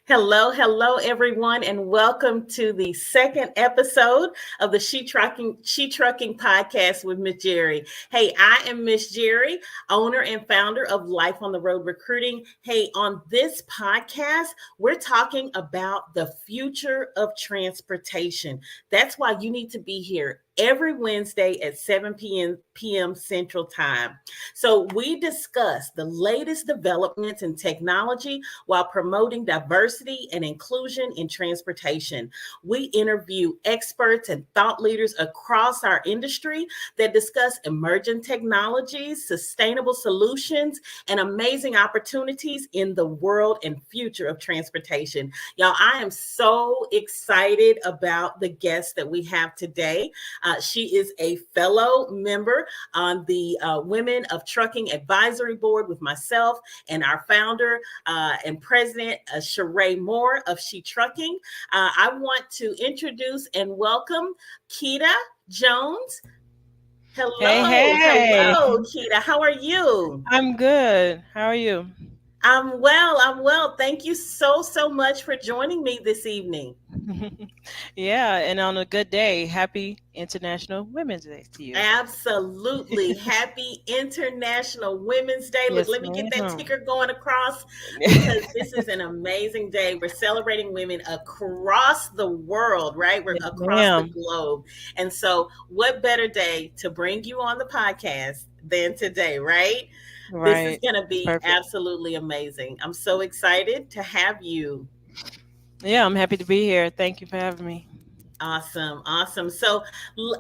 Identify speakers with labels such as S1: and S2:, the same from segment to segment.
S1: Hello, everyone, and welcome to the second episode of the She Trucking podcast with Miss Jerri. Hey, I am Miss Jerri, owner and founder of Life on the Road Recruiting. Hey, on this podcast, we're talking about the future of transportation. That's why you need to be here every Wednesday at 7 p.m. Central Time. So we discuss the latest developments in technology while promoting diversity and inclusion in transportation. We interview experts and thought leaders across our industry that discuss emerging technologies, sustainable solutions, and amazing opportunities in the world and future of transportation. Y'all, I am so excited about the guest that we have today. She is a fellow member on the Women of Trucking Advisory Board with myself and our founder and president, Sheree Moore of She Trucking. I want to introduce and welcome Kita Jones. Hello,
S2: Hey.
S1: hello, Kita. How are you?
S2: I'm good. How are you?
S1: I'm well. Thank you so much for joining me this evening.
S2: Yeah, and on a good day, happy International Women's Day to you.
S1: Absolutely. Happy International Women's Day. Look,
S2: Yes,
S1: let me get that
S2: ma'am.
S1: ticker going across because this is an amazing day. We're celebrating women across the world, right? We're
S2: Yes,
S1: across the
S2: ma'am.
S1: globe. And so, what better day to bring you on the podcast than today, right? This is
S2: Right.
S1: going to
S2: It's
S1: be
S2: perfect.
S1: absolutely amazing. I'm so excited to have you.
S2: Yeah, I'm happy to be here. Thank you for having me.
S1: Awesome. So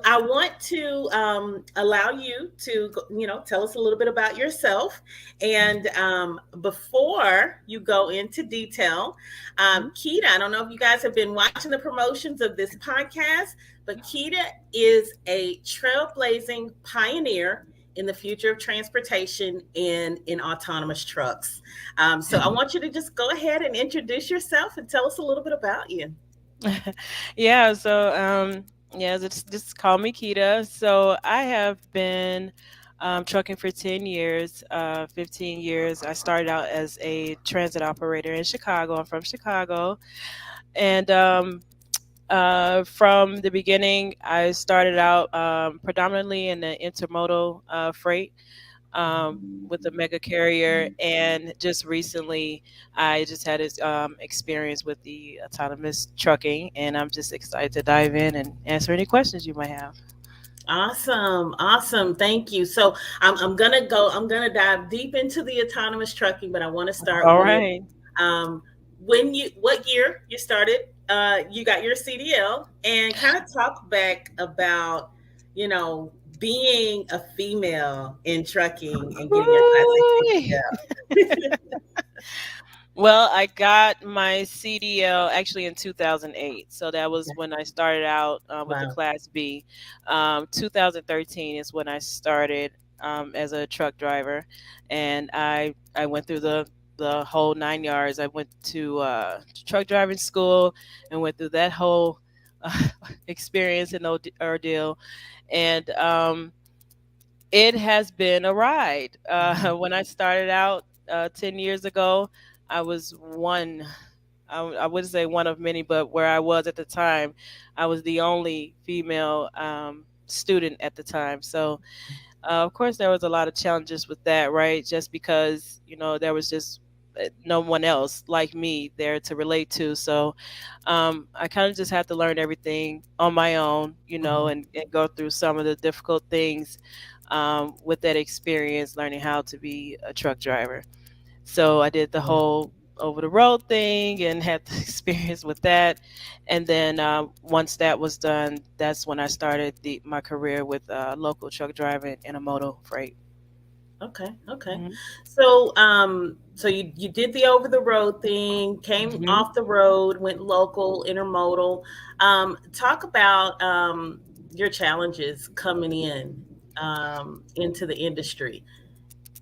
S1: I want to allow you to, tell us a little bit about yourself. And before you go into detail,
S2: Mhm.
S1: Kita, I don't know if you guys have been watching the promotions of this podcast, but Kita is a trailblazing pioneer in the future of transportation and in autonomous trucks. So I want you to just go ahead and introduce yourself and tell us a little bit about you.
S2: Yeah, so yeah, just call me Kita. So I have been trucking for 10 years, 15 years. I started out as a transit operator in Chicago. I'm from Chicago. And from the beginning, I started out predominantly in the intermodal freight with a mega carrier, and just recently, I just had this experience with the autonomous trucking, and I'm just excited to dive in and answer any questions you might have.
S1: Awesome. Thank you. So I'm gonna dive deep into the autonomous trucking, but I want to start
S2: All
S1: with
S2: right.
S1: um, what year you started, you got your CDL, and kind of talk back about, you know, being a female in trucking and getting your Class 6
S2: Ooh.
S1: CDL.
S2: Well, I got my CDL actually in 2008. So that was when I started out with the
S1: Wow.
S2: Class B. 2013 is when I started as a truck driver. And I went through the whole 9 yards. I went to truck driving school and went through that whole uh, experience and ordeal. And it has been a ride. When I started out 10 years ago, I was one. I wouldn't say one of many, but where I was at the time, I was the only female student at the time. So, of course, there was a lot of challenges with that, right? Just because, there was just no one else like me there to relate to. So, I kind of just had to learn everything on my own,
S1: Mhm.
S2: and go through some of the difficult things with that experience, learning how to be a truck driver. So I did the
S1: Yeah.
S2: whole over the road thing and had the experience with that. And then once that was done, that's when I started my career with local truck driving and a moto freight.
S1: Okay. Okay.
S2: Hmm.
S1: So you did the over the road thing, came
S2: Hmm.
S1: off the road, went local, intermodal. Talk about your challenges coming in into the industry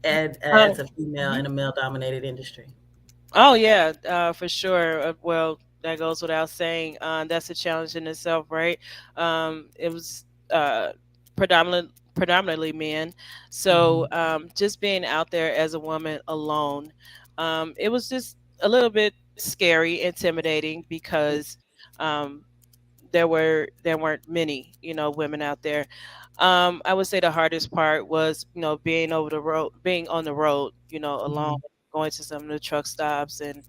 S2: Oh.
S1: as a female in a male dominated industry.
S2: Oh yeah, for sure. Well, that goes without saying. That's a challenge in itself, right? It was predominantly men, so
S1: Hmm.
S2: just being out there as a woman alone, it was just a little bit scary, intimidating because um, there weren't many, women out there. I would say the hardest part was, being over the road, being on the road, alone,
S1: Hmm.
S2: going to some of the truck stops and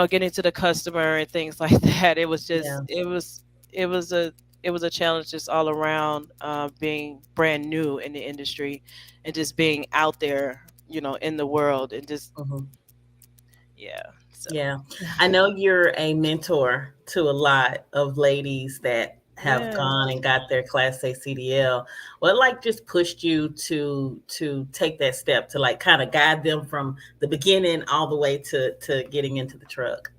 S2: getting to the customer and things like that. It was
S1: Yeah.
S2: just it was a it was a challenge just all around, being brand new in the industry and just being out there, in the world and just
S1: Hmm.
S2: yeah. So
S1: Yeah. I know you're a mentor to a lot of ladies that have
S2: yeah.
S1: gone and got their Class A CDL. What like just pushed you to take that step to like kind of guide them from the beginning all the way to getting into the truck?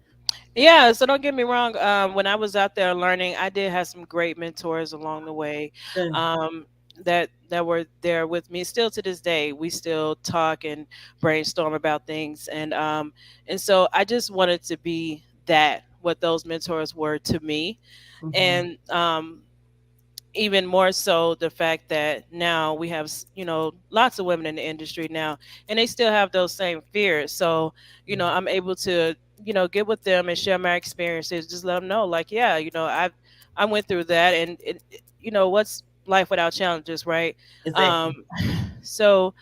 S2: Yeah, so don't get me wrong. When I was out there learning, I did have some great mentors along the way,
S1: Good.
S2: um, that were there with me. Still to this day, we still talk and brainstorm about things, and so I just wanted to be that what those mentors were to me,
S1: Hmm.
S2: and even more so the fact that now we have lots of women in the industry now, and they still have those same fears. So I'm able to get with them and share my experiences, just let them know, like, yeah, I went through that, and what's life without challenges, right? um
S1: Exactly.
S2: so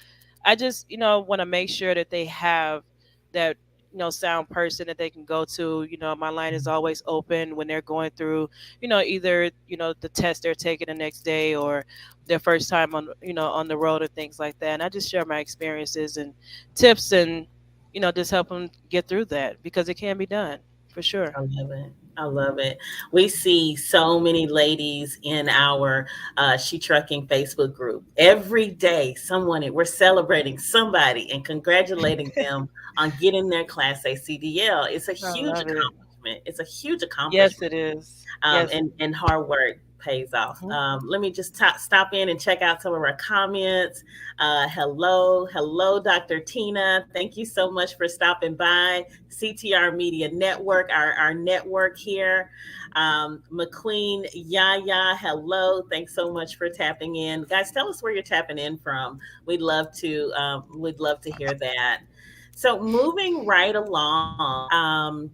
S2: I just, want to make sure that they have that, sound person that they can go to. My line is always open when they're going through, either, the test they're taking the next day or their first time on, on the road and things like that. And I just share my experiences and tips and, just help them get through that because it can be done for sure.
S1: I love it. I love it. We see so many ladies in our She Trucking Facebook group. Every day, we're celebrating somebody and congratulating them on getting their Class A CDL. It's a
S2: I
S1: huge
S2: love it.
S1: accomplishment. It's a huge
S2: Yes,
S1: accomplishment.
S2: it is. Yes.
S1: And hard work pays off.
S2: Mhm.
S1: Let me just stop in and check out some of our comments. Hello, Dr. Tina. Thank you so much for stopping by. CTR Media Network, our network here. McQueen Yaya, hello. Thanks so much for tapping in, guys. Tell us where you're tapping in from. We'd love to hear that. So moving right along.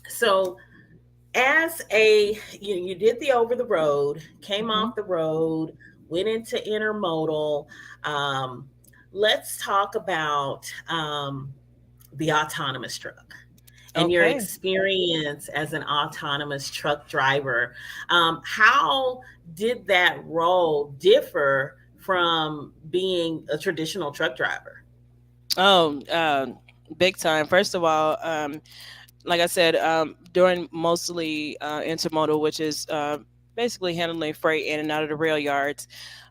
S1: So as you did the over the road, came
S2: Mhm.
S1: off the road, went into intermodal. um, let's talk about the autonomous truck and your
S2: Okay.
S1: experience as an autonomous truck driver. How did that role differ from being a traditional truck driver?
S2: Oh, big time. First of all, like I said, during mostly intermodal, which is basically handling freight in and out of the rail yards.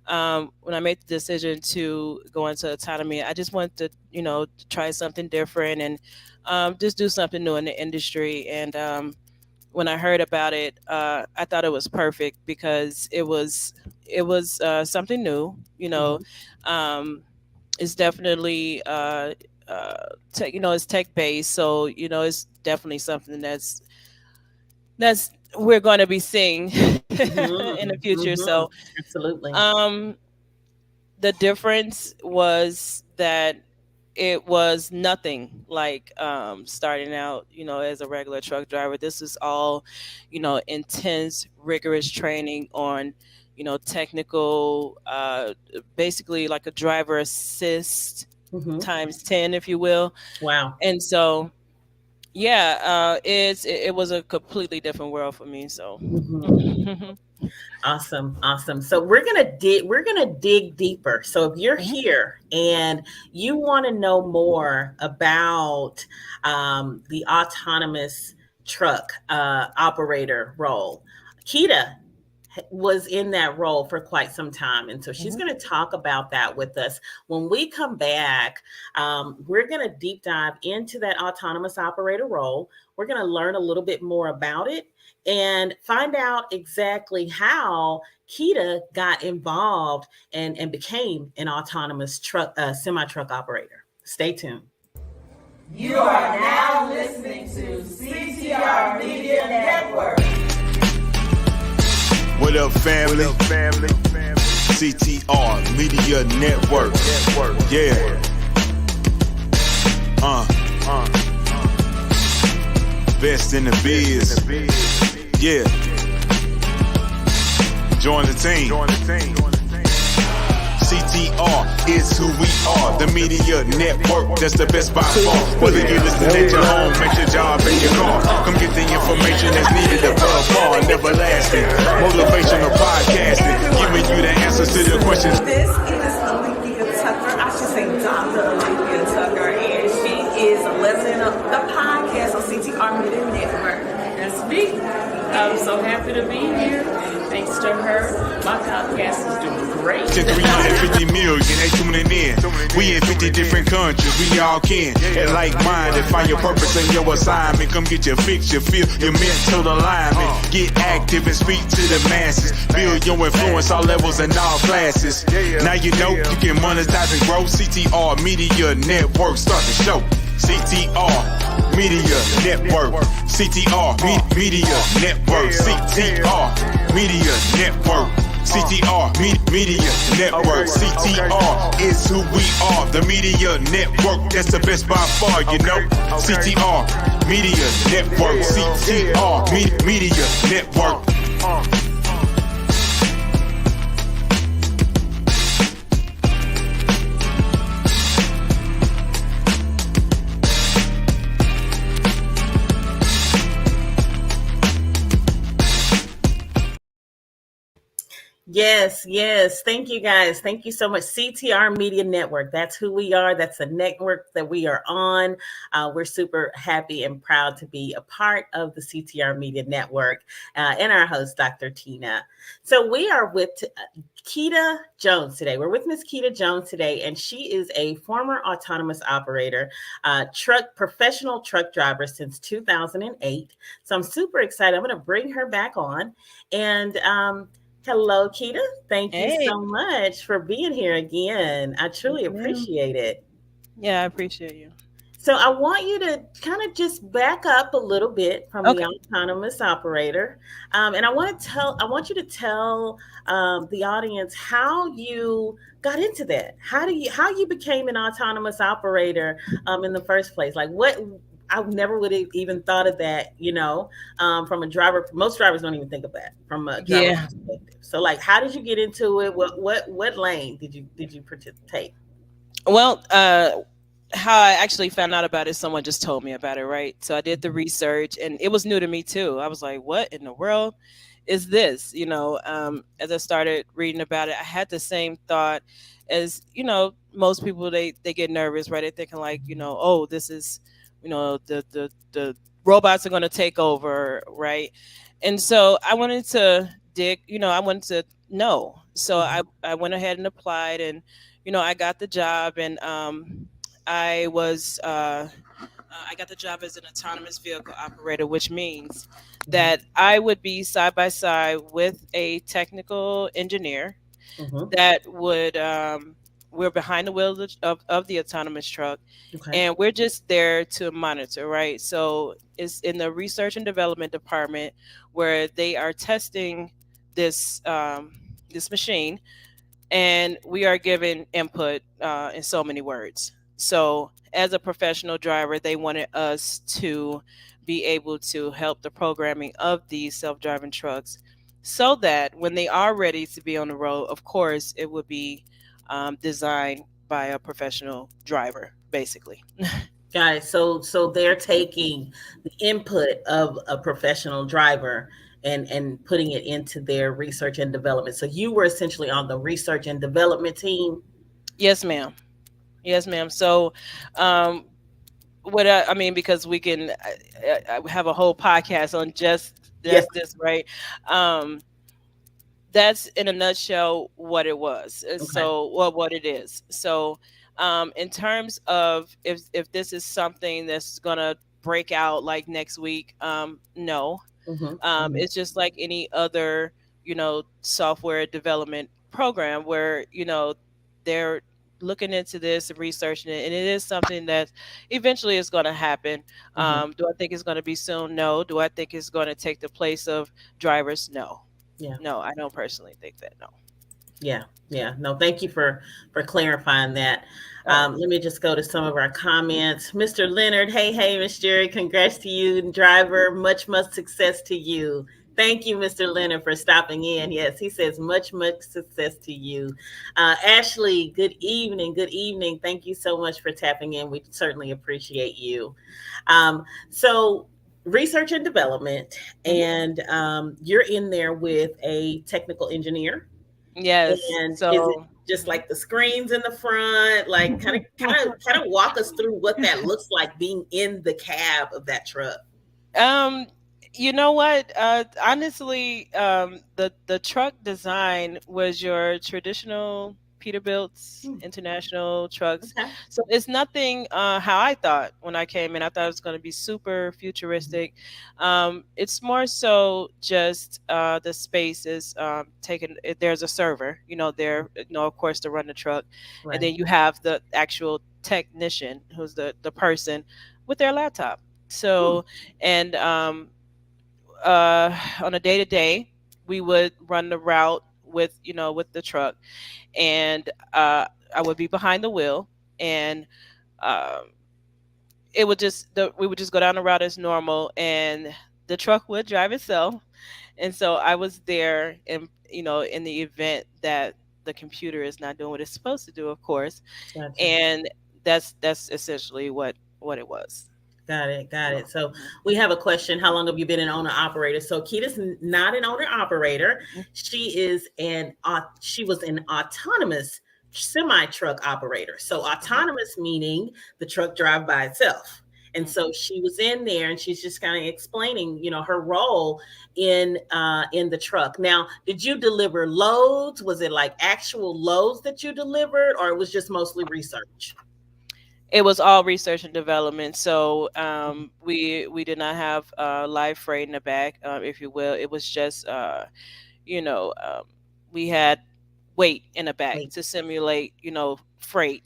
S2: When I made the decision to go into autonomy, I just wanted to, to try something different and just do something new in the industry. And when I heard about it, I thought it was perfect because it was something new.
S1: Hmm.
S2: Um, it's definitely tech, it's tech based, so it's definitely something that's we're going to be seeing in the
S1: Hmm.
S2: future. So
S1: Hmm. Absolutely.
S2: um the difference was that it was nothing like starting out, as a regular truck driver. This is all, intense, rigorous training on, technical, basically like a driver assist
S1: Hmm.
S2: times 10, if you will.
S1: Wow.
S2: And so, yeah, it was a completely different world for me. So,
S1: Hmm. Awesome, awesome. So we're gonna dig deeper. So if you're
S2: Mhm.
S1: here and you want to know more about the autonomous truck operator role, Kita was in that role for quite some time. And so she's
S2: Mhm.
S1: going to talk about that with us. When we come back, we're going to deep dive into that autonomous operator role. We're going to learn a little bit more about it and find out exactly how Kita got involved and became an autonomous truck, semi truck operator. Stay tuned.
S3: You are now listening to CTR Media Network.
S4: What up, family? CTR Media Network. Yeah. Best in the biz. Yeah. Join the team. CTR is who we are, the media network, that's the best by far. Whether you listen at your home, at your job, in your car, come get the information that's needed above all, never lasting. Motivational podcasting, giving you the answers to the questions.
S3: This is Alethea Tucker, I should say Dr. Alethea Tucker, and she is listening to the podcast on CTR Media Network.
S5: That's me. I'm so happy to be here. Thanks to her, my podcast is doing great.
S4: To 350 million, they tuning in. We in 50 different countries, we all can. And like minded, find your purpose and your assignment. Come get your fix, your feel, your mental alignment. Get active and speak to the masses. Build your influence, all levels and all classes. Now you know you can monetize and grow. CTR Media Network, start the show. CTR Media Network. CTR Media Network. CTR Media Network. CTR Media Network. CTR is who we are. The media network, that's the best by far, you know. CTR Media Network. CTR Media Network.
S1: Yes. Thank you guys. Thank you so much. CTR Media Network. That's who we are. That's the network that we are on. We're super happy and proud to be a part of the CTR Media Network and our host, Dr. Tina. So we are with Kita Jones today. We're with Miss Kita Jones today, and she is a former autonomous operator, professional truck driver since 2008. So I'm super excited. I'm going to bring her back on. And hello, Kita. Thank you
S2: Hey.
S1: so much for being here again. I truly appreciate it.
S2: Yeah, I appreciate you.
S1: So I want you to kind of just back up a little bit from the autonomous operator, and I want you to tell the audience how you got into that. How you became an autonomous operator in the first place? Like what? I never would have even thought of that, from a driver. Most drivers don't even think of that from a driver perspective. So, like, how did you get into it? What lane did you participate?
S2: Well, how I actually found out about it, someone just told me about it, right? So I did the research, and it was new to me too. I was like, "What in the world is this?" As I started reading about it, I had the same thought as most people. They get nervous, right? They're thinking like, oh, this is the robots are going to take over, right? And so I wanted to dig, I wanted to know. So I went ahead and applied, and I got the job, and I was I got the job as an autonomous vehicle operator, which means that I would be side by side with a technical engineer that would we're behind the wheel of the autonomous truck, and we're just there to monitor, right? So it's in the research and development department where they are testing this this machine, and we are given input in so many words. So as a professional driver, they wanted us to be able to help the programming of these self-driving trucks so that when they are ready to be on the road, of course, it would be designed by a professional driver, basically.
S1: Got it. So they're taking the input of a professional driver and putting it into their research and development. So you were essentially on the research and development team?
S2: Yes, ma'am. Yes, ma'am. So because we can I have a whole podcast on just this, right? that's in a nutshell what it was.
S1: Okay.
S2: So, well, what it is. So, in terms of if this is something that's gonna break out like next week, no.
S1: Mm-hmm. Mm-hmm.
S2: It's just like any other, software development program where, they're looking into this and researching it, and it is something that eventually is going to happen.
S1: Mm-hmm.
S2: Do I think it's going to be soon? No. Do I think it's going to take the place of drivers? No.
S1: Yeah.
S2: No, I don't personally think that. No.
S1: Yeah, yeah. No, thank you for clarifying that.
S2: Oh,
S1: Let me just go to some of our comments. Mr. Leonard, hey, Miss Jerry, congrats to you and driver. Much success to you. Thank you, Mr. Leonard, for stopping in. Yes, he says much success to you. Ashley, good evening. Good evening. Thank you so much for tapping in. We certainly appreciate you. So research and development,
S2: mhm.
S1: and you're in there with a technical engineer.
S2: Yes.
S1: And is it
S2: So,
S1: just like the screens in the front? Like kind of walk us through what that looks like being in the cab of that truck.
S2: Um, you know what? Honestly, the truck design was your traditional Peterbilt's
S1: Hmm,
S2: international trucks.
S1: okay.
S2: So it's nothing how I thought when I came in. I thought it was going to be super
S1: Mhm.
S2: futuristic. It's more so just the space is taken. There's a server, there, of course, to run the truck, and
S1: Right.
S2: then you have the actual technician, who's the person with their laptop.
S1: Hmm,
S2: So, and on a day to day, we would run the route with the truck, and I would be behind the wheel, and um, we would just go down the route as normal, and the truck would drive itself. And so I was there in the event that the computer is not doing what it's supposed to do, of course,
S1: gotcha.
S2: and that's essentially what it was.
S1: Got it. Got it. So
S2: Mhm.
S1: we have a question. How long have you been an owner operator? So Kita's not an owner operator. She was an autonomous semi truck operator. So
S2: Mhm.
S1: autonomous meaning the truck drive by itself. And so
S2: Mhm.
S1: she was in there and she's just kind of explaining, her role in the truck. Now, did you deliver loads? Was it like actual loads that you delivered, or it was just mostly research?
S2: It was all research and development. So we did not have live freight in the back, if you will. It was just you know um, we had weight in the back
S1: Wait.
S2: to simulate freight,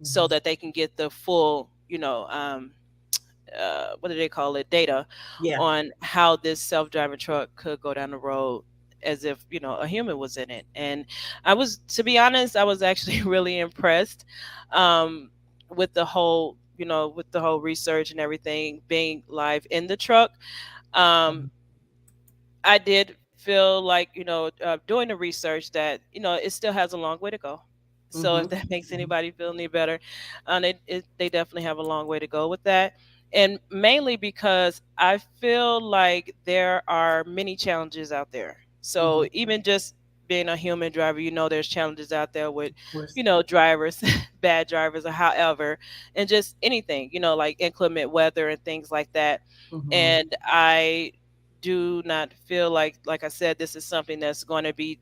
S2: so
S1: Mhm.
S2: that they can get the full what do they call it, data
S1: Yeah.
S2: on how this self-driving truck could go down the road as if a human was in it. And to be honest, I was actually really impressed um, with the whole research and everything being live in the truck. um, I did feel like, doing the research, that, it still has a long way to go. So if
S1: Mm-hmm.
S2: that makes anybody feel any better, they definitely have a long way to go with that. And mainly because I feel like there are many challenges out there.
S1: Mm-hmm.
S2: So even just being a human driver, there's challenges out there with,
S1: Of course.
S2: drivers, bad drivers, or however, and just anything, like inclement weather and things like that.
S1: Mm-hmm.
S2: And I do not feel like I said, this is something that's going to be,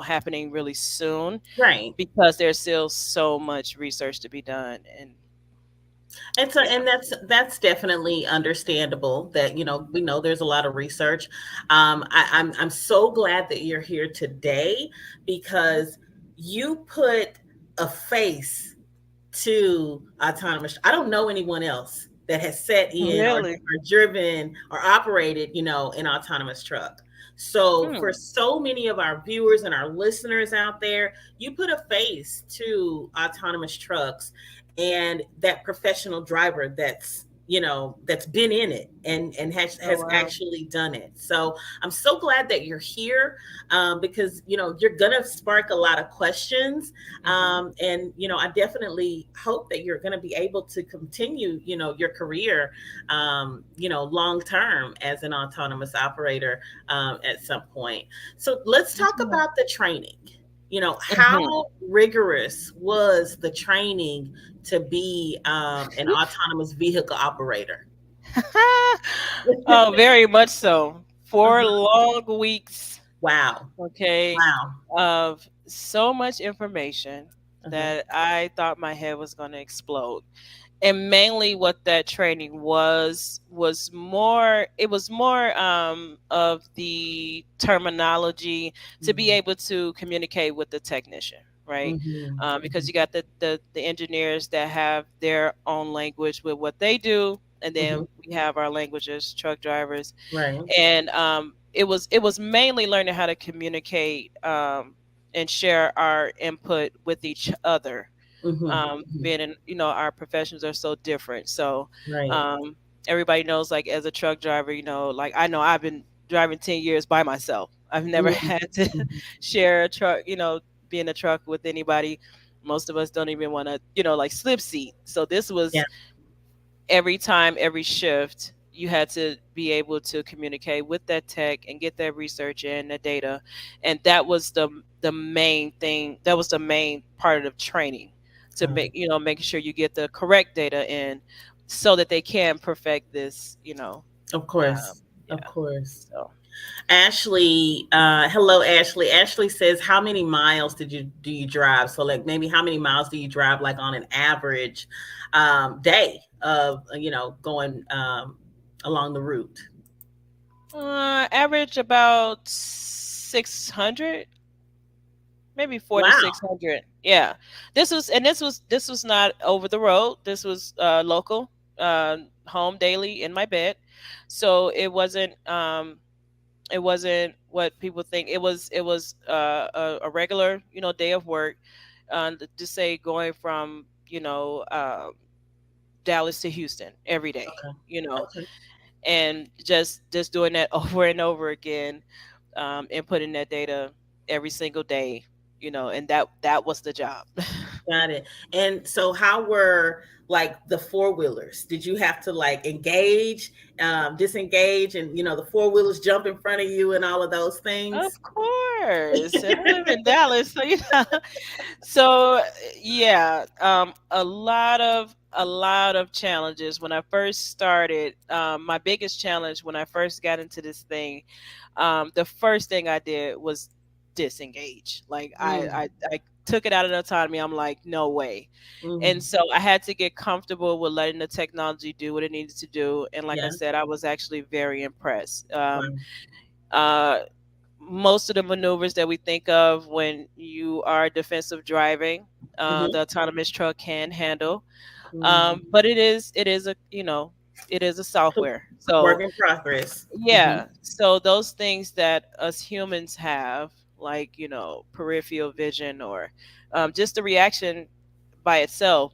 S2: happening really soon,
S1: Right.
S2: because there's still so much research to be done. And
S1: And so,
S2: yeah.
S1: and that's definitely understandable that, we know there's a lot of research. I'm so glad that you're here today
S2: Mhm.
S1: because you put a face to autonomous. I don't know anyone else that has sat in
S2: Really?
S1: or driven or operated, an autonomous truck. So for
S2: Hmm.
S1: so many of our viewers and our listeners out there, you put a face to autonomous trucks and that professional driver that's been in it and has
S2: Oh,
S1: has
S2: wow.
S1: actually done it. So I'm so glad that you're here, because you're gonna spark a lot of questions,
S2: Hmm.
S1: and I definitely hope that you're going to be able to continue, your career, long term as an autonomous operator, at some point. So let's talk about the training.
S2: Hmm.
S1: How rigorous was the training to be an autonomous vehicle operator?
S2: Oh, very much so. 4
S1: Uh-huh.
S2: long weeks.
S1: Wow.
S2: Okay,
S1: Wow.
S2: of so much information
S1: Uh-huh.
S2: that I thought my head was going to explode. And mainly what that training was more, it was more of the terminology to be
S1: Mhm.
S2: able to communicate with the technician, right?
S1: Mhm.
S2: Because
S1: Mhm.
S2: you got the engineers that have their own language with what they do, and
S1: Mhm.
S2: then we have our languages, truck drivers.
S1: Right.
S2: And it was mainly learning how to communicate, and share our input with each other,
S1: Mhm. Mhm.
S2: being in, our professions are so different. So
S1: Right.
S2: um, everybody knows, like, as a truck driver, like, I know I've been driving 10 years by myself. I've never
S1: Mhm.
S2: had to
S1: Mhm.
S2: share a truck, be in a truck with anybody. Most of us don't even want to, like, slip seat. So this
S1: Yeah.
S2: was every time, every shift, you had to be able to communicate with that tech and get that research in the data. And that was the main thing. That was the main part of the training, to
S1: Got it.
S2: making sure you get the correct data in, so that they can perfect this,
S1: Of
S2: um,
S1: course. Of
S2: yeah.
S1: course.
S2: So
S1: Ashley, hello, Ashley. Ashley says, "How many miles do you drive?" So, like, maybe how many miles do you drive, like, on an average day of going along the route?
S2: average about 600, maybe four to
S1: Wow.
S2: 600. Yeah, this was not over the road. This was local, home daily in my bed. So it wasn't what people think. It was a regular, day of work. To say, going from, Dallas to Houston every day.
S1: Okay.
S2: You know,
S1: Okay.
S2: and just doing that over and over again, inputting that data every single day, and that was the job.
S1: Got it. And so, how were, like, the four wheelers? Did you have to, like, engage, disengage, and the four wheelers jump in front of you and all of those things?
S2: Of course, and I live in Dallas, so so yeah, a lot of challenges when I first started. My biggest challenge when I first got into this thing, the first thing I did was disengage. Like,
S1: Mm,
S2: I took it out of the autonomy. I'm like, no way. And
S1: mm,
S2: so I had to get comfortable with letting the technology do what it needed to do. And like I
S1: yeah.
S2: said, I was actually very impressed.
S1: Wow.
S2: Uh, Most of the maneuvers that we think of when you are defensive driving,
S1: Hmm.
S2: the autonomous truck can handle.
S1: Mm.
S2: But it is a software.
S1: Work
S2: So
S1: in progress. Hmm.
S2: yeah, so those things that us humans have, like, peripheral vision, or just the reaction by itself,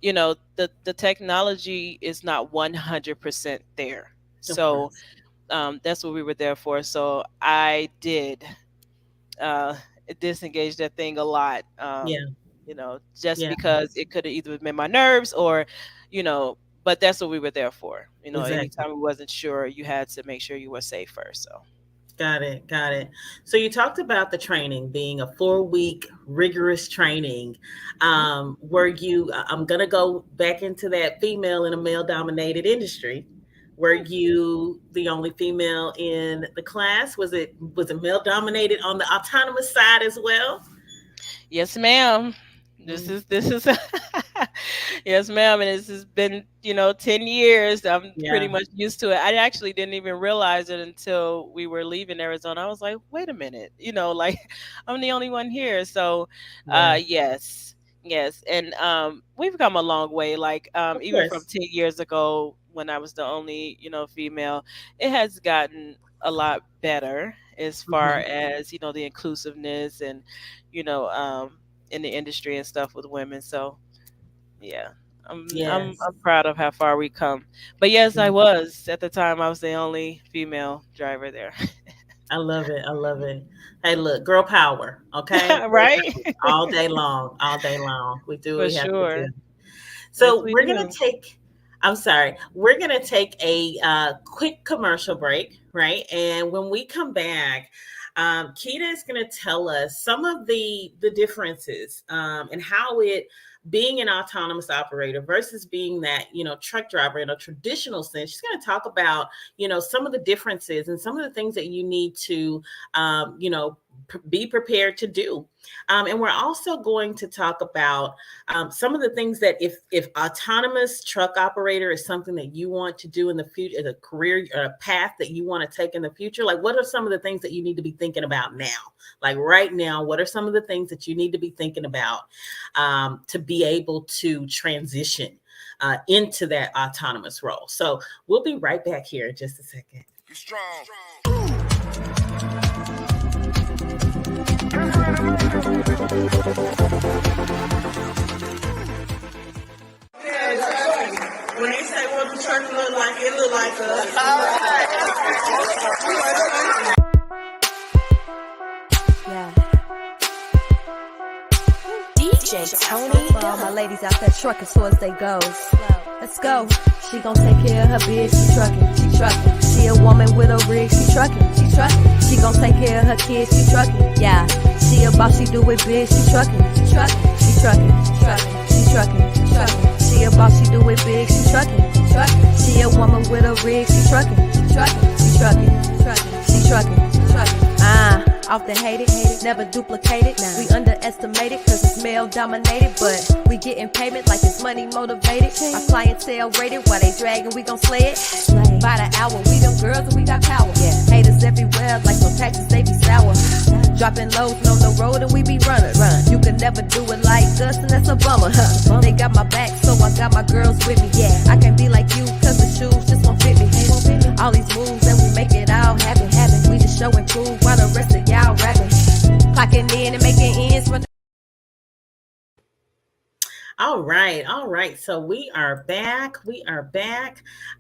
S2: the technology is not 100% there.
S1: Of
S2: So
S1: course.
S2: that's what we were there for. So I did uh, disengage that thing a lot,
S1: Yeah.
S2: just
S1: Yeah.
S2: because it could have either been my nerves, or, but that's what we were there for.
S1: Exactly.
S2: Anytime we wasn't sure, you had to make sure you were safe first. So.
S1: Got it. Got it. So you talked about the training being a 4-week rigorous training.
S2: Mhm.
S1: Were you, I'm going to go back into that female in a male dominated industry. Were you the only female in the class? Was it male dominated on the autonomous side as well?
S2: Yes, ma'am. This
S1: Mm,
S2: is this is yes, ma'am, and this has been 10 years. I'm pretty
S1: yeah.
S2: much used to it. I actually didn't even realize it until we were leaving Arizona. I was like, wait a minute, like, I'm the only one here. So,
S1: Yeah.
S2: yes, yes, and we've come a long way. Like,
S1: Of
S2: even from
S1: course.
S2: 10 years ago when I was the only female, it has gotten a lot better as far
S1: Hmm.
S2: as the inclusiveness, and in the industry and stuff with women. So yeah, I'm
S1: Yes.
S2: I'm proud of how far we come. But yes, I was at the time. I was the only female driver there.
S1: I love it. I love it. Hey, look, girl power. Okay. Girl
S2: Right.
S1: power. All day long. All day long. We do what
S2: For
S1: we have to do.
S2: sure. Yes,
S1: So
S2: we
S1: we're going
S2: do.
S1: to take, I'm sorry, we're going to take a quick commercial break, right? And when we come back, Kita is going to tell us some of the differences and how it being an autonomous operator versus being that, truck driver in a traditional sense. She's going to talk about, some of the differences and some of the things that you need to, be prepared to do. And we're also going to talk about some of the things that if autonomous truck operator is something that you want to do in the future, as a career or a path that you want to take in the future, like what are some of the things that you need to be thinking about now? Like right now, what are some of the things that you need to be thinking about to be able to transition into that autonomous role? So we'll be right back here in just a second.
S4: Be strong.
S3: When they say what the church look like, it look like us.
S6: All right. Yeah. DJ Tony. For all my ladies out there trucking towards they goals. Let's go. She gon' take care of her bitch, she trucking, she trucking. She a woman with a rig, she trucking, she trucking. She gon' take care of her kids, she trucking, yeah. She a boss, she do it big, she trucking, she trucking, she trucking, she trucking, she trucking, she trucking. She a boss, she do it big, she trucking, she trucking. She a woman with a rig, she trucking, she trucking, she trucking, she trucking, she trucking. Often hated, never duplicated. We underestimated cause it's male dominated, but we getting payment like it's money motivated. Our clientele rated while they dragging, we gon' slay it. By the hour, we them girls and we got power. Haters everywhere like no taxes, they be sour. Dropping lows on the road and we be running. You can never do it like us and that's a bummer. They got my back so I got my girls with me. I can't be like you cause the shoes just won't fit me. All these moves and we make it all happen. We just show and prove while the rest of y'all rapping. Clocking in and making ends for.
S1: All right. So we are back.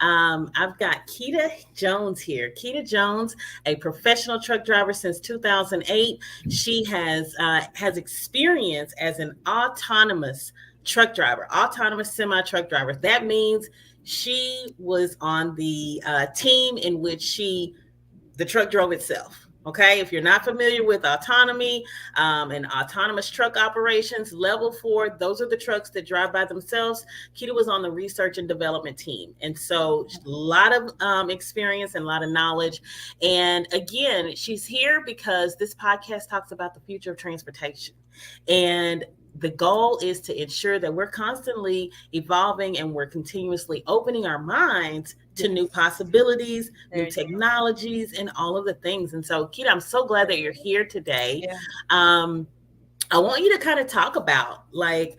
S1: I've got Kita Jones here. Kita Jones, a professional truck driver since 2008. She has experience as an autonomous truck driver, autonomous semi-truck driver. That means she was on the team in which the truck drove itself. Okay, if you're not familiar with autonomy and autonomous truck operations, level 4, those are the trucks that drive by themselves. Kita was on the research and development team. And so a lot of experience and a lot of knowledge. And again, she's here because this podcast talks about the future of transportation. And the goal is to ensure that we're constantly evolving and we're continuously opening our minds to new possibilities, new technologies, and all of the things. And so, Kita, I'm so glad that you're here today. Yeah. I want you to kind of talk about the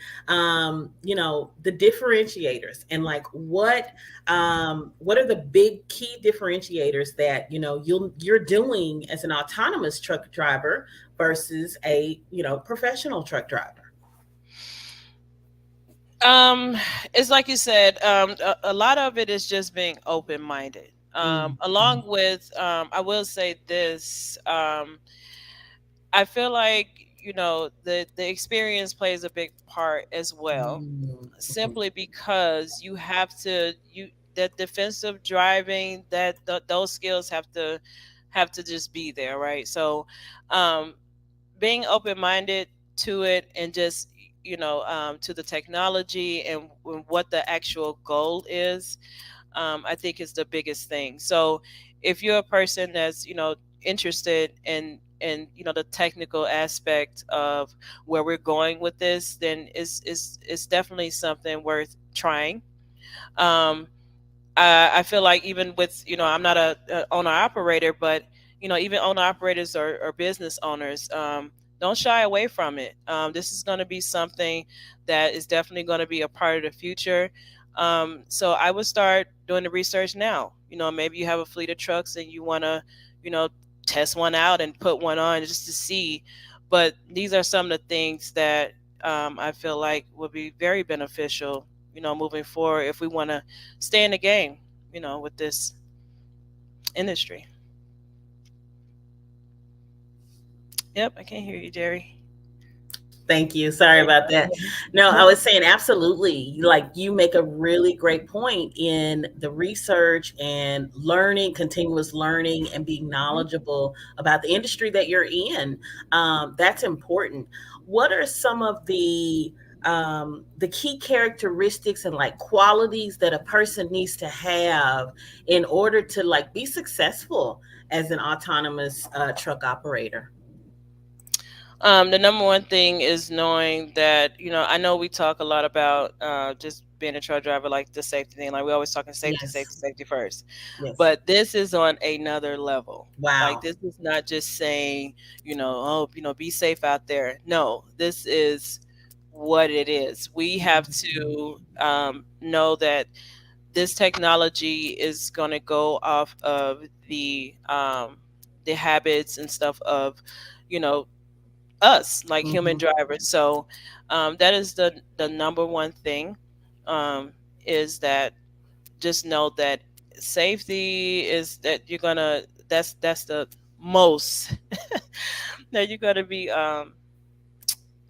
S1: differentiators and like what are the big key differentiators that, you're doing as an autonomous truck driver versus a, professional truck driver.
S2: It's like you said, a lot of it is just being open-minded. Along with, I will say this, I feel like, the experience plays a big part as well, simply because you have to, that defensive driving, those skills have to just be there, right? So, being open-minded to it and just, to the technology and what the actual goal is, I think is the biggest thing. So if you're a person that's, interested in the technical aspect of where we're going with this, then it's definitely something worth trying. I feel like even with, I'm not a owner operator, but, even owner operators or business owners, don't shy away from it. This is going to be something that is definitely going to be a part of the future. So I would start doing the research now. Maybe you have a fleet of trucks and you want to, test one out and put one on just to see. But these are some of the things that I feel like would be very beneficial, moving forward if we want to stay in the game, with this industry. Yep, I can't hear you, Jerri.
S1: Thank you. Sorry about that. No, I was saying absolutely. Like you make a really great point in the research and learning, continuous learning, and being knowledgeable about the industry that you're in. That's important. What are some of the the key characteristics and like qualities that a person needs to have in order to like be successful as an autonomous truck operator?
S2: The number one thing is knowing that, I know we talk a lot about just being a truck driver, like the safety thing. Like we always talking safety,
S1: Yes.
S2: safety, safety first.
S1: Yes.
S2: But this is on another level. Like
S1: Wow.
S2: this is not just saying, oh, be safe out there. No, this is what it is. We have to know that this technology is going to go off of the habits and stuff of, you know, us, like human
S1: Mhm.
S2: drivers. So that is the number one thing, is that just know that safety is that you're gonna that's the most that you're gonna be uh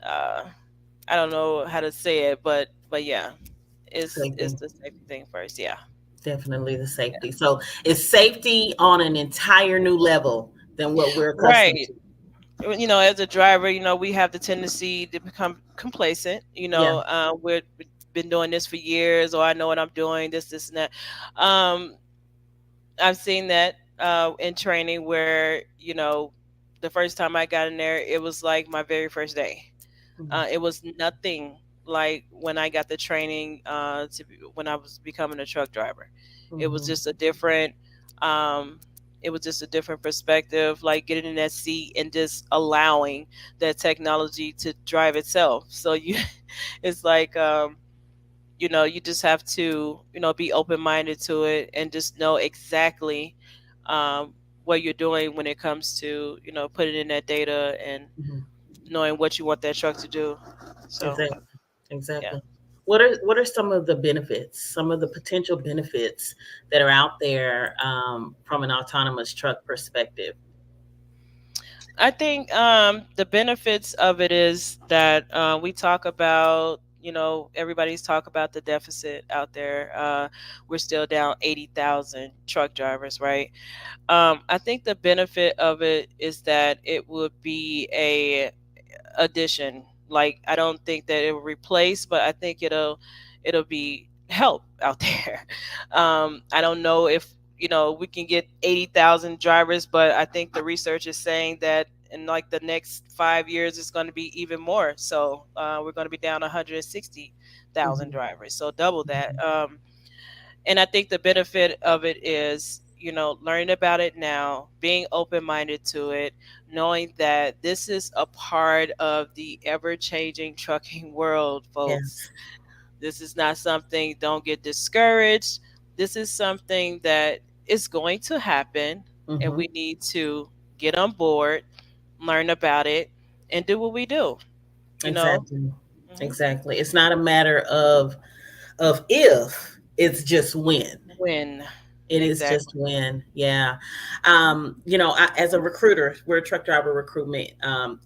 S2: I don't know how to say it, but yeah, it's
S1: Safety.
S2: the safety thing first. Yeah.
S1: Definitely the safety. So it's safety on an entire new level than what we're accustomed
S2: Right.
S1: to.
S2: As a driver, we have the tendency to become complacent.
S1: Yeah.
S2: We've been doing this for years, or I know what I'm doing, this and that. um I've seen that in training where, the first time I got in there, it was like my very first day.
S1: Mhm.
S2: It was nothing like when I got the training when I was becoming a truck driver. It was
S1: Mhm.
S2: just a different, um, it was just a different perspective, like getting in that seat and just allowing that technology to drive itself. So it's like, you just have to, be open minded to it and just know exactly what you're doing when it comes to, putting in that data and
S1: Mhm.
S2: knowing what you want that truck to do. So,
S1: Exactly.
S2: yeah.
S1: Exactly. What are some of the benefits, some of the potential benefits that are out there from an autonomous truck perspective?
S2: I think the benefits of it is that we talk about, everybody's talk about the deficit out there. We're still down 80,000 truck drivers, right? I think the benefit of it is that it would be a addition. Like I don't think that it will replace, but I think it'll be help out there. I don't know if we can get 80,000 drivers, but I think the research is saying that in like the next 5 years it's going to be even more. So we're going to be down 160,000
S1: Mhm.
S2: drivers, so double that.
S1: Mhm.
S2: And I think the benefit of it is, learning about it now, being open minded to it, knowing that this is a part of the ever changing trucking world, folks.
S1: Yes.
S2: This is not something, don't get discouraged. This is something that is going to happen, and
S1: Hmm.
S2: we need to get on board, learn about it, and do what we do, you know?
S1: Exactly.
S2: hmm
S1: Exactly. It's not a matter of if, it's just when.
S2: When.
S1: It is just
S2: Exactly.
S1: when, yeah. As a recruiter, we're a truck driver recruitment